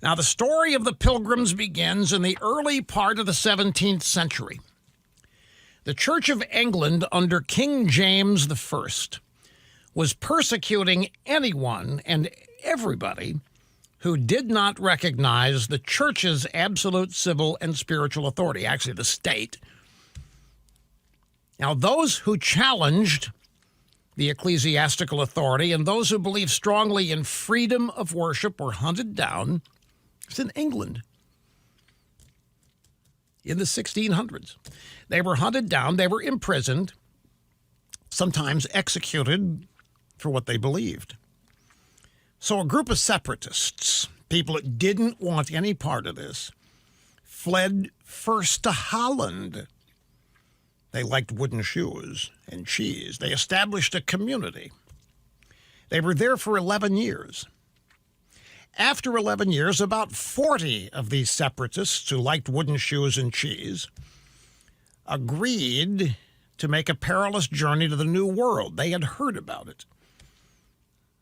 Now, the story of the Pilgrims begins in the early part of the 17th century. The Church of England under King James I was persecuting anyone and everybody who did not recognize the church's absolute civil and spiritual authority, actually the state. Now, those who challenged the ecclesiastical authority and those who believed strongly in freedom of worship were hunted down. It's in England in the 1600s. They were hunted down, they were imprisoned, sometimes executed for what they believed. So a group of separatists, people that didn't want any part of this, fled first to Holland. They liked wooden shoes and cheese. They established a community. They were there for 11 years. After 11 years, about 40 of these separatists who liked wooden shoes and cheese agreed to make a perilous journey to the New World. They had heard about it.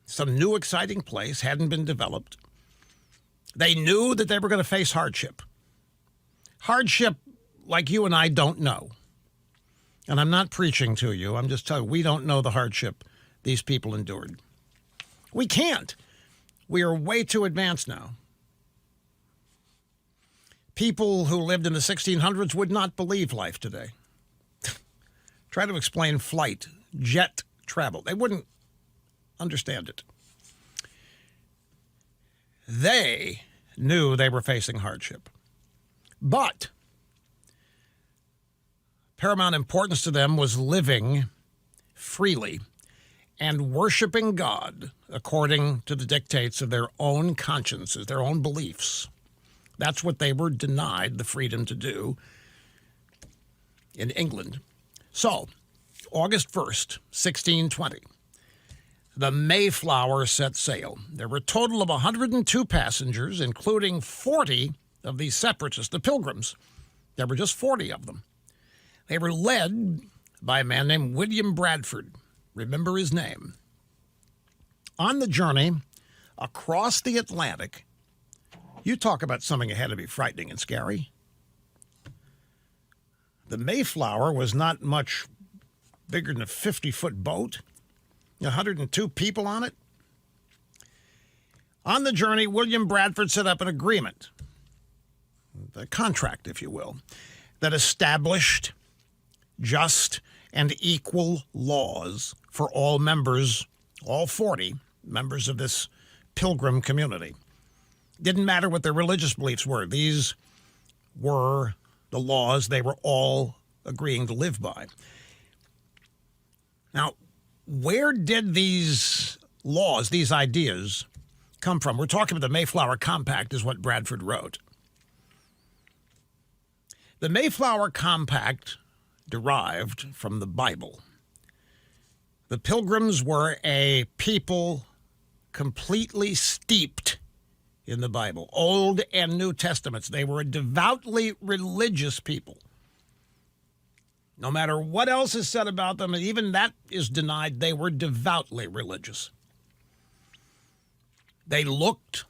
Some new exciting place hadn't been developed. They knew that they were going to face hardship. Hardship like you and I don't know. And I'm not preaching to you. I'm just telling you, we don't know the hardship these people endured. We can't. We are way too advanced now. People who lived in the 1600s would not believe life today. Try to explain flight, jet travel. They wouldn't understand it. They knew they were facing hardship. But paramount importance to them was living freely and worshiping God according to the dictates of their own consciences, their own beliefs. That's what they were denied the freedom to do in England. So, August 1st, 1620, the Mayflower set sail. There were a total of 102 passengers, including 40 of these separatists, the Pilgrims. There were just 40 of them. They were led by a man named William Bradford. Remember his name. On the journey across the Atlantic, you talk about something that had to be frightening and scary. The Mayflower was not much bigger than a 50-foot boat. 102 people on it. On the journey, William Bradford set up an agreement, a contract, if you will, that established just and equal laws for all members, all 40 members of this pilgrim community. Didn't matter what their religious beliefs were. These were the laws they were all agreeing to live by. Now, where did these laws, these ideas, come from? We're talking about the Mayflower Compact is what Bradford wrote. The Mayflower Compact derived from the Bible. The Pilgrims were a people completely steeped in the Bible, Old and New Testaments. They were a devoutly religious people. No matter what else is said about them, and even that is denied, they were devoutly religious. They looked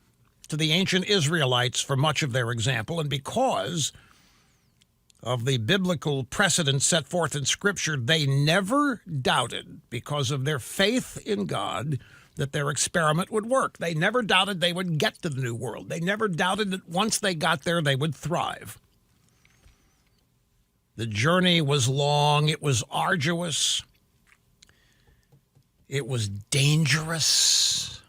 to the ancient Israelites for much of their example, and because of the biblical precedent set forth in Scripture, they never doubted, because of their faith in God, that their experiment would work. They never doubted they would get to the New World. They never doubted that once they got there, they would thrive. The journey was long. It was arduous. It was dangerous.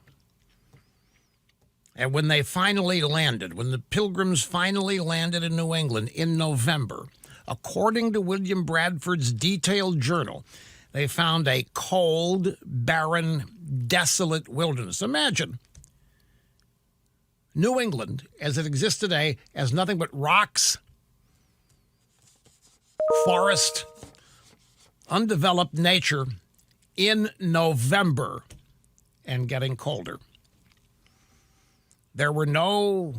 And when they finally landed, when the Pilgrims finally landed in New England in November, according to William Bradford's detailed journal, they found a cold, barren, desolate wilderness. Imagine New England, as it exists today, as nothing but rocks, forest, undeveloped nature in November and getting colder. There were no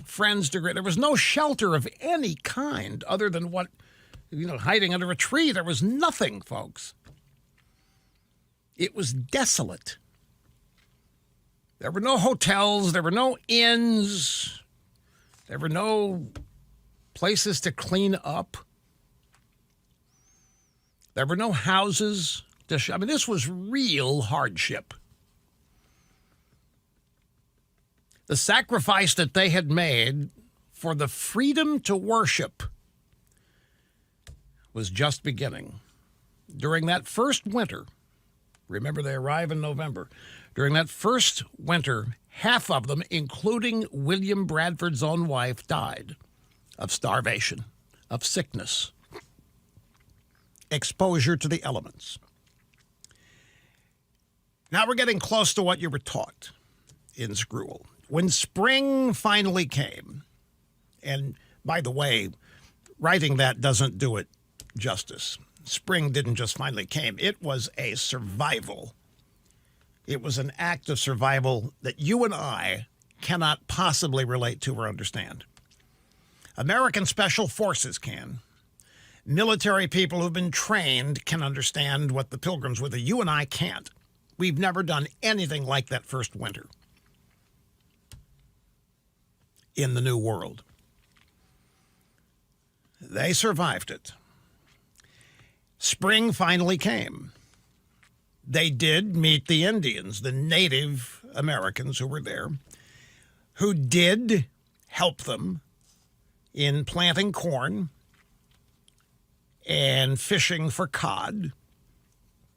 friends to there was no shelter of any kind other than what, hiding under a tree. There was nothing, folks. It was desolate. There were no hotels. There were no inns. There were no places to clean up. There were no houses. I mean, this was real hardship. The sacrifice that they had made for the freedom to worship was just beginning. During that first winter, remember they arrive in November, during that first winter, half of them, including William Bradford's own wife, died of starvation, of sickness, exposure to the elements. Now we're getting close to what you were taught in school. When spring finally came, and by the way, writing that doesn't do it justice. Spring didn't just finally came. It was a survival. It was an act of survival that you and I cannot possibly relate to or understand. American Special Forces can. Military people who've been trained can understand what the Pilgrims were. You and I can't. We've never done anything like that first winter in the New World. They survived it. Spring finally came. They did meet the Indians, the Native Americans who were there, who did help them in planting corn and fishing for cod.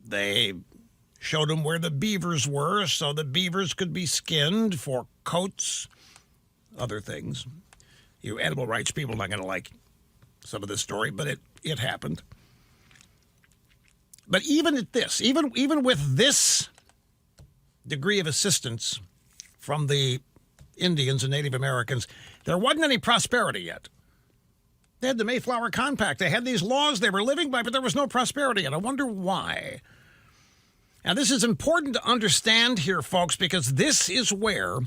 They showed them where the beavers were so the beavers could be skinned for coats, other things. You animal rights people are not going to like some of this story, but it happened. But even at this, even with this degree of assistance from the Indians and Native Americans, there wasn't any prosperity yet. They had the Mayflower Compact. They had these laws they were living by, but there was no prosperity. And I wonder why. Now, this is important to understand here, folks, because this is where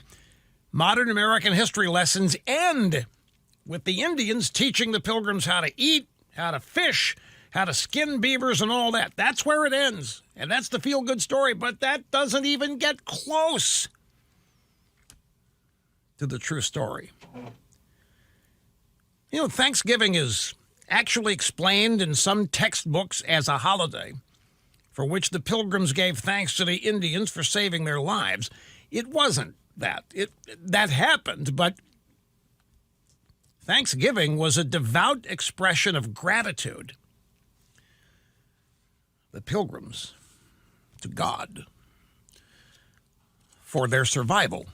modern American history lessons end, with the Indians teaching the Pilgrims how to eat, how to fish, how to skin beavers and all that. That's where it ends. And that's the feel-good story, but that doesn't even get close to the true story. You know, Thanksgiving is actually explained in some textbooks as a holiday for which the Pilgrims gave thanks to the Indians for saving their lives. It wasn't that. That happened, but Thanksgiving was a devout expression of gratitude. The Pilgrims to God for their survival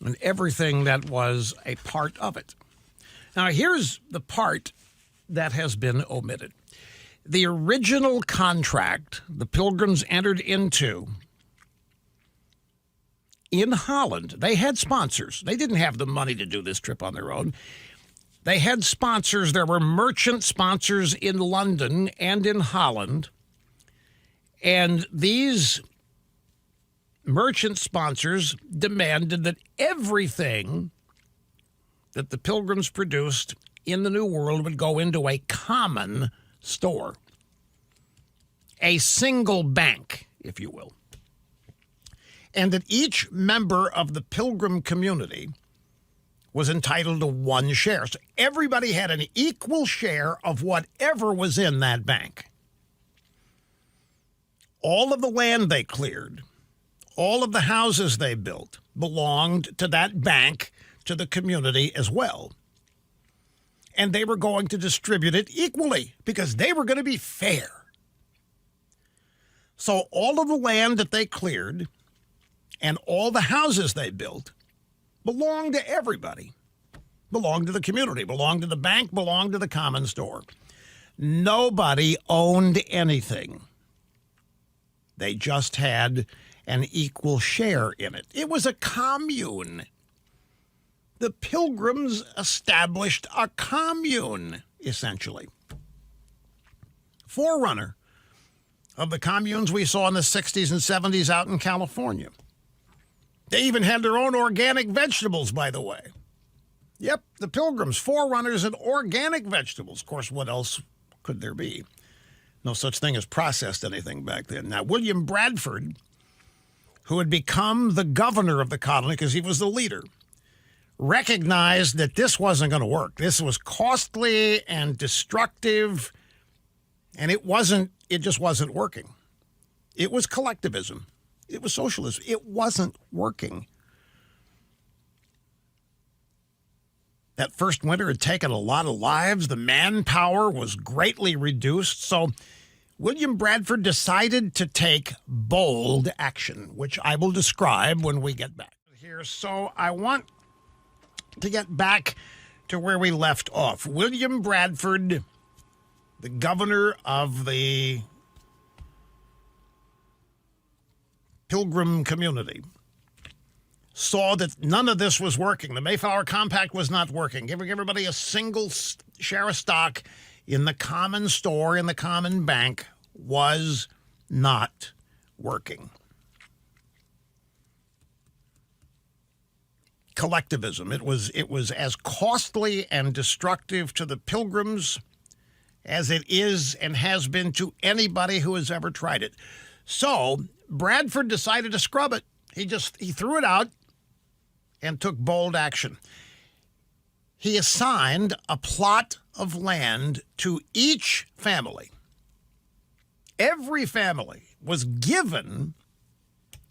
and everything that was a part of it. Now, here's the part that has been omitted. The original contract the Pilgrims entered into in Holland, they had sponsors. They didn't have the money to do this trip on their own. They had sponsors. There were merchant sponsors in London and in Holland. And these merchant sponsors demanded that everything that the Pilgrims produced in the New World would go into a common store, a single bank, if you will. And that each member of the Pilgrim community was entitled to one share. So everybody had an equal share of whatever was in that bank. All of the land they cleared, all of the houses they built belonged to that bank, to the community as well. And they were going to distribute it equally because they were going to be fair. So all of the land that they cleared and all the houses they built belonged to everybody, belonged to the community, belonged to the bank, belonged to the common store. Nobody owned anything. They just had an equal share in it. It was a commune. The Pilgrims established a commune, essentially. Forerunner of the communes we saw in the 60s and 70s out in California. They even had their own organic vegetables, by the way. Yep, the Pilgrims, forerunners in organic vegetables. Of course, what else could there be? No such thing as processed anything back then. Now, William Bradford who had become the governor of the colony because he was the leader, recognized that this wasn't going to work. This was costly and destructive, and it just wasn't working. It was collectivism. It was socialism. It wasn't working. That first winter had taken a lot of lives. The manpower was greatly reduced. So William Bradford decided to take bold action, which I will describe when we get back here. So I want to get back to where we left off. William Bradford, the governor of the Pilgrim community, saw that none of this was working. The Mayflower Compact was not working. Giving everybody a single share of stock in the common store, in the common bank, was not working. Collectivism. It was as costly and destructive to the Pilgrims as it is and has been to anybody who has ever tried it. So Bradford decided to scrub it. He threw it out and took bold action. He assigned a plot of land to each family. Every family was given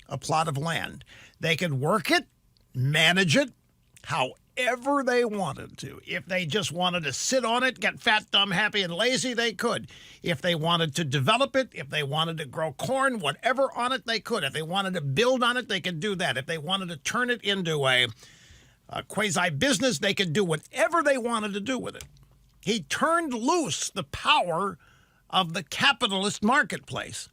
a plot of land. They could work it, manage it, however they wanted to. If they just wanted to sit on it, get fat, dumb, happy, and lazy, they could. If they wanted to develop it, if they wanted to grow corn, whatever on it, they could. If they wanted to build on it, they could do that. If they wanted to turn it into a quasi-business, they could do whatever they wanted to do with it. He turned loose the power of the capitalist marketplace.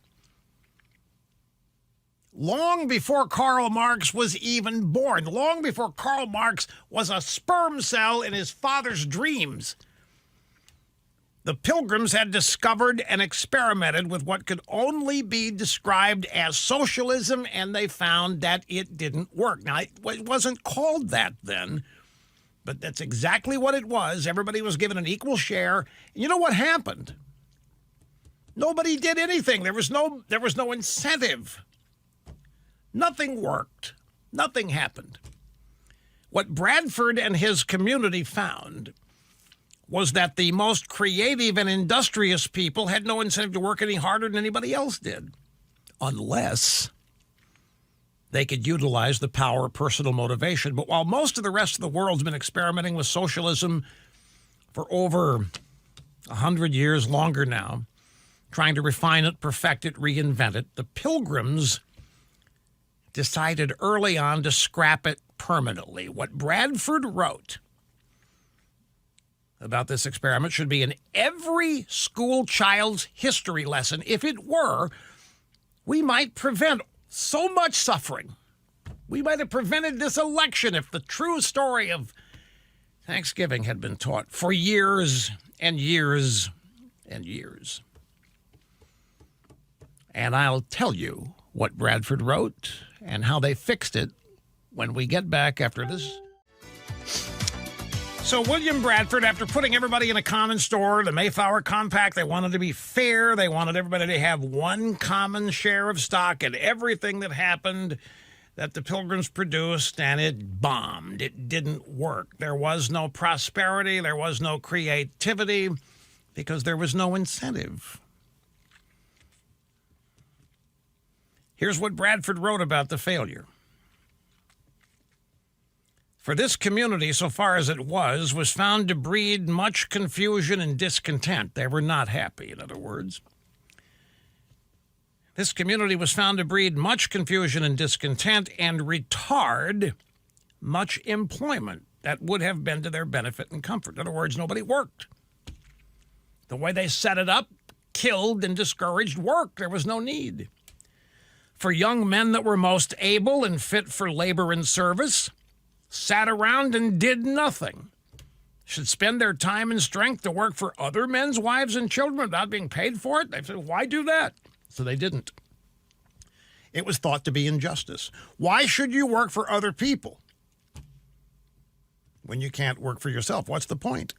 Long before Karl Marx was even born, long before Karl Marx was a sperm cell in his father's dreams, the Pilgrims had discovered and experimented with what could only be described as socialism, and they found that it didn't work. Now, it wasn't called that then, but that's exactly what it was. Everybody was given an equal share. And you know what happened? Nobody did anything. There was no incentive. Nothing worked. Nothing happened. What Bradford and his community found was that the most creative and industrious people had no incentive to work any harder than anybody else did, unless they could utilize the power of personal motivation. But while most of the rest of the world's been experimenting with socialism for over 100 years, longer now, trying to refine it, perfect it, reinvent it, the Pilgrims decided early on to scrap it permanently. What Bradford wrote about this experiment should be in every school child's history lesson. If it were, we might prevent so much suffering. We might have prevented this election if the true story of Thanksgiving had been taught for years and years and years. And I'll tell you what Bradford wrote and how they fixed it when we get back after this. So William Bradford, after putting everybody in a common store, the Mayflower Compact, they wanted to be fair. They wanted everybody to have one common share of stock in everything that happened that the Pilgrims produced, and it bombed. It didn't work. There was no prosperity. There was no creativity because there was no incentive. Here's what Bradford wrote about the failure. For this community, so far as it was found to breed much confusion and discontent. They were not happy, in other words. This community was found to breed much confusion and discontent and retard much employment that would have been to their benefit and comfort. In other words, nobody worked. The way they set it up killed and discouraged work. There was no need. For young men that were most able and fit for labor and service, sat around and did nothing, should spend their time and strength to work for other men's wives and children without being paid for it. They said, why do that? So they didn't. It was thought to be injustice. Why should you work for other people when you can't work for yourself? What's the point?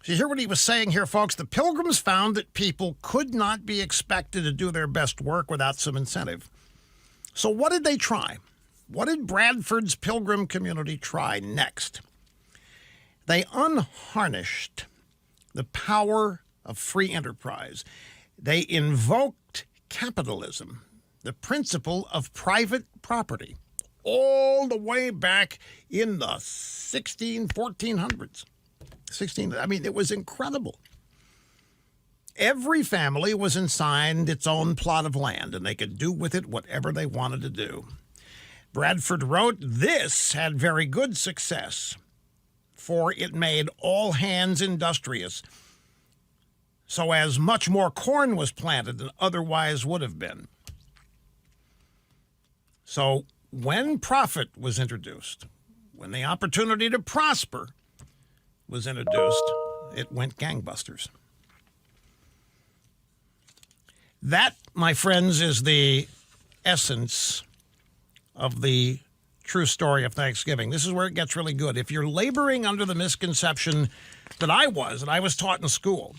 So you hear what he was saying here, folks? The Pilgrims found that people could not be expected to do their best work without some incentive. So what did they try? What did Bradford's Pilgrim community try next? They unharnessed the power of free enterprise. They invoked capitalism, the principle of private property, all the way back in the 1400s. It was incredible. Every family was assigned its own plot of land, and they could do with it whatever they wanted to do. Bradford wrote, "This had very good success, for it made all hands industrious, so as much more corn was planted than otherwise would have been." So when profit was introduced, when the opportunity to prosper was introduced, it went gangbusters. That, my friends, is the essence of the true story of Thanksgiving. This is where it gets really good. If you're laboring under the misconception that I was taught in school,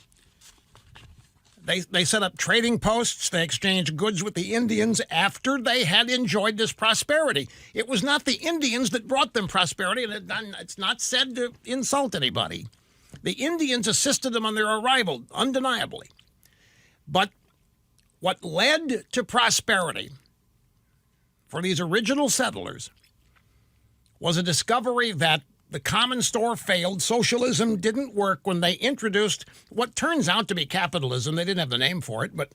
they set up trading posts, they exchanged goods with the Indians after they had enjoyed this prosperity. It was not the Indians that brought them prosperity, and it's not said to insult anybody. The Indians assisted them on their arrival, undeniably. But what led to prosperity for these original settlers was a discovery that the common store failed. Socialism didn't work when they introduced what turns out to be capitalism. They didn't have the name for it, but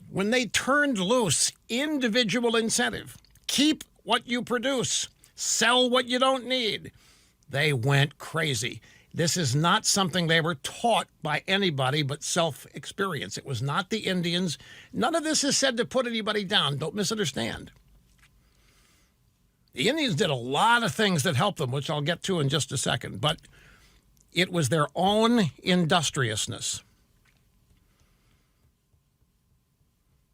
when they turned loose individual incentive, keep what you produce, sell what you don't need, they went crazy. This is not something they were taught by anybody but self-experience. It was not the Indians. None of this is said to put anybody down. Don't misunderstand. The Indians did a lot of things that helped them, which I'll get to in just a second, but it was their own industriousness.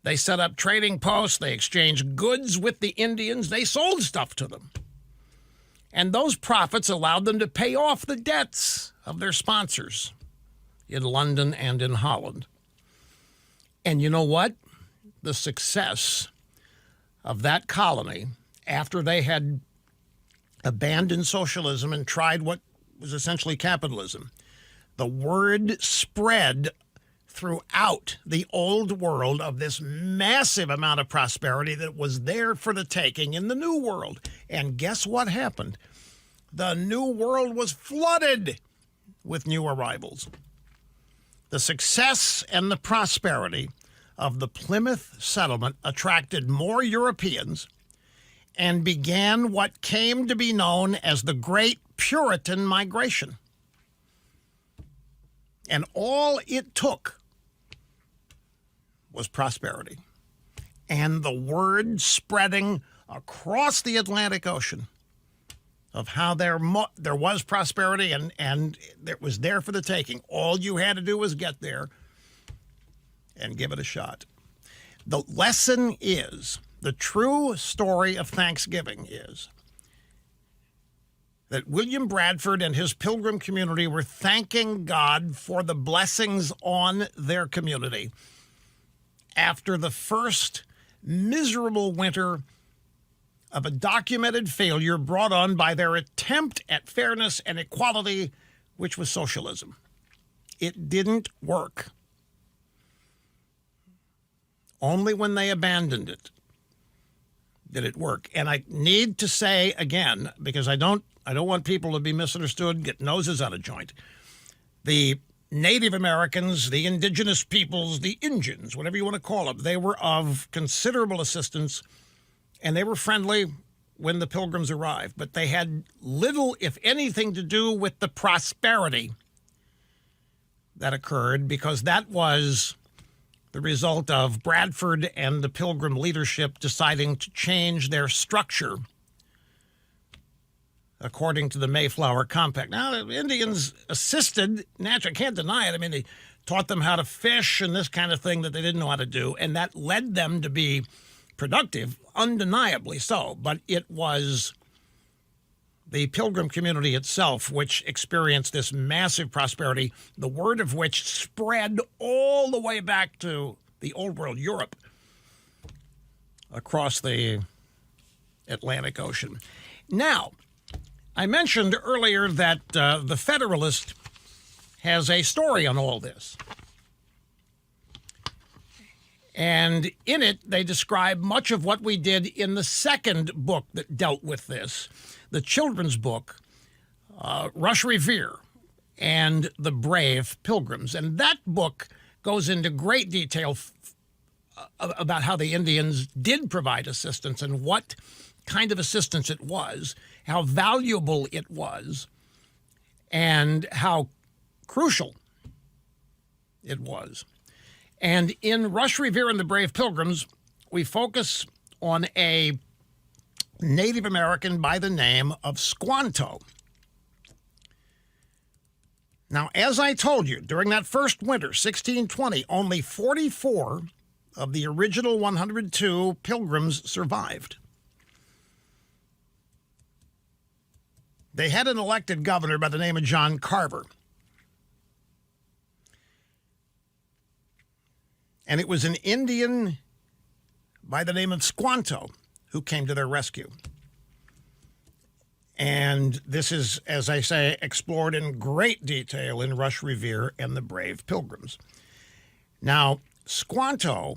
They set up trading posts. They exchanged goods with the Indians. They sold stuff to them. And those profits allowed them to pay off the debts of their sponsors in London and in Holland. And you know what? The success of that colony, after they had abandoned socialism and tried what was essentially capitalism, the word spread throughout the old world of this massive amount of prosperity that was there for the taking in the New World. And guess what happened? The New World was flooded with new arrivals. The success and the prosperity of the Plymouth settlement attracted more Europeans and began what came to be known as the Great Puritan Migration. And all it took was prosperity and the word spreading across the Atlantic Ocean of how there was prosperity and it was there for the taking. All you had to do was get there and give it a shot. The lesson is, the true story of Thanksgiving is that William Bradford and his Pilgrim community were thanking God for the blessings on their community after the first miserable winter of a documented failure brought on by their attempt at fairness and equality, which was socialism. It didn't work. Only when they abandoned it did it work. And I need to say again, because I don't want people to be misunderstood, get noses out of joint. The Native Americans, the indigenous peoples, the Injuns, whatever you want to call them, they were of considerable assistance, and they were friendly when the Pilgrims arrived. But they had little, if anything, to do with the prosperity that occurred, because that was the result of Bradford and the Pilgrim leadership deciding to change their structure according to the Mayflower Compact. Now, the Indians assisted, naturally, I can't deny it. I mean, they taught them how to fish and this kind of thing that they didn't know how to do, and that led them to be productive, undeniably so. But it was the Pilgrim community itself which experienced this massive prosperity, the word of which spread all the way back to the Old World, Europe, across the Atlantic Ocean. Now, I mentioned earlier that the Federalist has a story on all this. And in it, they describe much of what we did in the second book that dealt with this, the children's book, Rush Revere and the Brave Pilgrims. And that book goes into great detail about how the Indians did provide assistance and what kind of assistance it was, how valuable it was, and how crucial it was. And in Rush Revere and the Brave Pilgrims, we focus on a Native American by the name of Squanto. Now, as I told you, during that first winter, 1620, only 44 of the original 102 pilgrims survived. They had an elected governor by the name of John Carver. And it was an Indian by the name of Squanto who came to their rescue. And this is, as I say, explored in great detail in Rush Revere and the Brave Pilgrims. Now, Squanto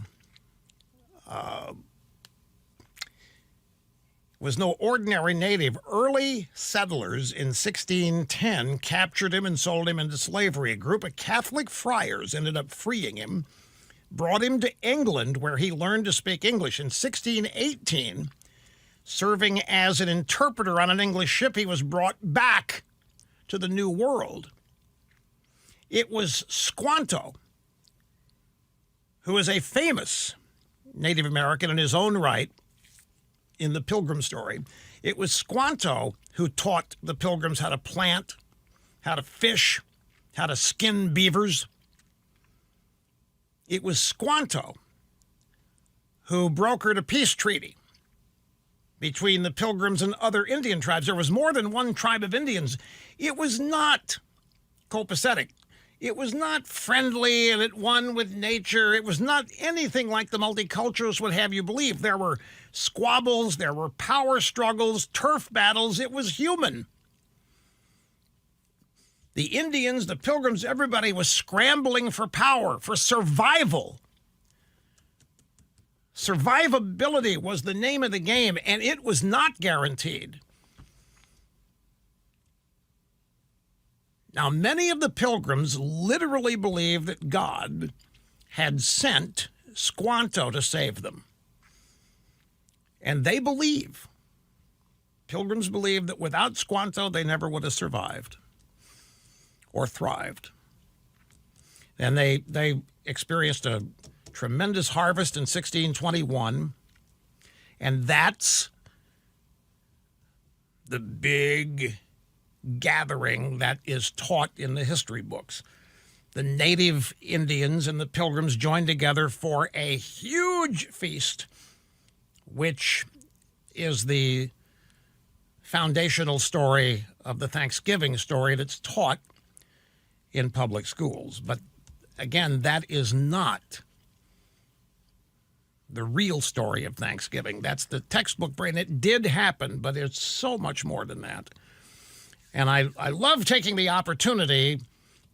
was no ordinary native. Early settlers in 1610 captured him and sold him into slavery. A group of Catholic friars ended up freeing him, brought him to England, where he learned to speak English. In 1618, serving as an interpreter on an English ship, he was brought back to the New World. It was Squanto, who is a famous Native American in his own right in the Pilgrim story. It was Squanto who taught the Pilgrims how to plant, how to fish, how to skin beavers. It was Squanto who brokered a peace treaty between the Pilgrims and other Indian tribes. There was more than one tribe of Indians. It was not copacetic. It was not friendly and at one with nature. It was not anything like the multiculturalists would have you believe. There were squabbles, there were power struggles, turf battles. It was human. The Indians, the Pilgrims, everybody was scrambling for power, for survival. Survivability was the name of the game, and it was not guaranteed. Now, many of the Pilgrims literally believed that God had sent Squanto to save them. And they believe, Pilgrims believe, that without Squanto, they never would have survived or thrived. And they experienced a tremendous harvest in 1621, and that's the big gathering that is taught in the history books. The native Indians and the Pilgrims joined together for a huge feast, which is the foundational story of the Thanksgiving story that's taught in public schools. But again, that is not the real story of Thanksgiving. That's the textbook brain. It did happen, but it's so much more than that. And I love taking the opportunity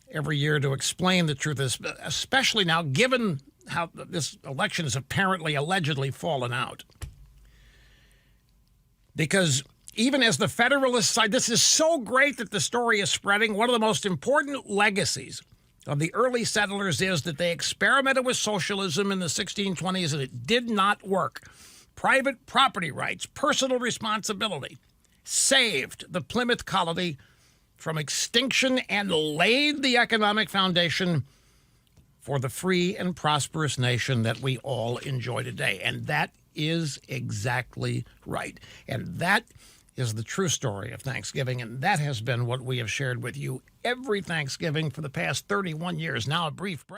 every year to explain the truth, especially now, given how this election has apparently, allegedly fallen out. Because even as the Federalist side, this is so great that the story is spreading. One of the most important legacies of the early settlers is that they experimented with socialism in the 1620s and it did not work. Private property rights, personal responsibility, saved the Plymouth colony from extinction and laid the economic foundation for the free and prosperous nation that we all enjoy today. And that is exactly right. And that is the true story of Thanksgiving, and that has been what we have shared with you every Thanksgiving for the past 31 years. Now a brief break.